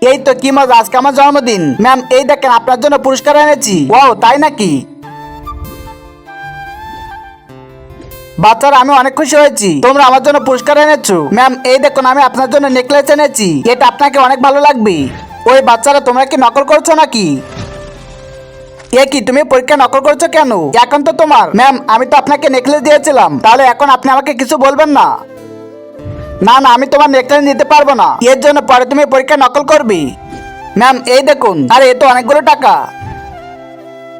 এই তো কি মজা, আজকে আমার জন্মদিন। ম্যাম এই দেখেন আপনার জন্য পুরস্কার এনেছি। ওয়াও, তাই নাকি? বাচ্চারা আমি অনেক খুশি হয়েছি, তোমরা আমার জন্য পুরস্কার এনেছো। ম্যাম এই দেখুন আমি আপনার জন্য নেকলেস এনেছি, এটা আপনাকে অনেক ভালো লাগবে। ওই বাচ্চারা তোমরা কি নকল করছো নাকি? এ কি, তুমি পরীক্ষা নকল করছো কেন? এখন তো তোমার। ম্যাম আমি তো আপনাকে নেকলেস দিয়েছিলাম, তাহলে এখন আপনি আমাকে কিছু বলবেন না? না না, আমি তোমার নেকলেস নিতে পারবো না, এর জন্য পরে তুমি পরীক্ষা নকল করবি। ম্যাম এই দেখুন, আরে এ তো অনেকগুলো টাকা।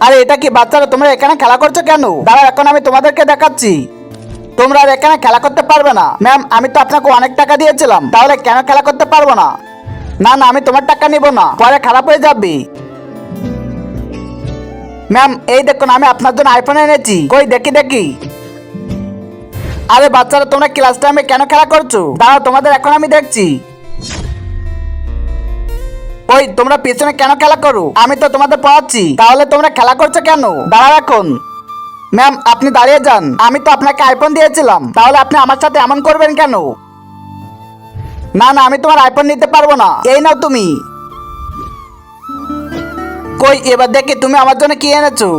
আরে এটা কি বাচ্চারা, তোমরা এখানে খেলা করছো কেন? দাঁড়াও এখন আমি তোমাদেরকে দেখাচ্ছি। তোমরা আর এখানে খেলা করতে পারবে না। ম্যাম আমি তো আপনাকে অনেক টাকা দিয়েছিলাম, তাহলে কেন খেলা করতে পারবো না? না না, আমি তোমার টাকা নিব না, পরে খারাপ হয়ে যাবে। ম্যাম এই দেখুন আমি আপনার জন্য আইফোন এনেছি, কই দেখি দেখি। আরে বাচ্চারা তোমরা ক্লাস টাইমে কেন খেলা করছো? দাঁড়াও তোমাদের এখন আমি দেখছি। ওই তোমরা পিছনে কেন খেলা করো? আমি তো তোমাদের পড়াচ্ছি, তাহলে তোমরা খেলা করছো কেন? দাঁড়াও এখন। ম্যাম আপনি দাঁড়িয়ে যান, আমি তো আপনাকে আইফোন দিয়েছিলাম, তাহলে আপনি আমার সাথে এমন করবেন কেন? না না, আমি তোমার আইফোন নিতে পারবো না, এই নাও তুমি। কই এবার দেখি তুমি আমার জন্য কি এনেছো।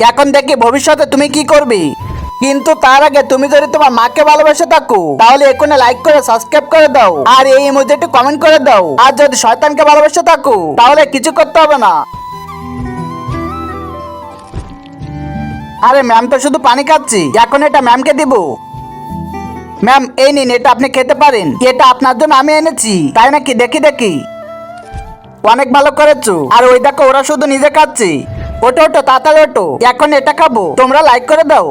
এখন দেখি ভবিষ্যতে তুমি কি করবে। কিন্তু তার আগে তুমি যদি তোমার মাকে ভালোবেসে থাকো, তাহলে এখানে লাইক করে সাবস্ক্রাইব করে দাও, আর এই ইমোজিটি কমেন্ট করে দাও। আর যদি শয়তানকে ভালোবেসে থাকো, তাহলে কিছু করতে হবে না। আরে ম্যাম তো শুধু পানি খাচ্ছি, এখন এটা ম্যামকে দিব। ম্যাম এই নিন, এটা আপনি খেতে পারেন, এটা আপনার জন্য আমি এনেছি। তাই নাকি? দেখি দেখি। অনেক ভালো করেছো। আর ওই দেখো ওরা শুধু নিজে খাচ্ছে। ওটো ওটো তাড়াতাড়ি ওটো, এখন এটা খাবো। তোমরা লাইক করে দাও।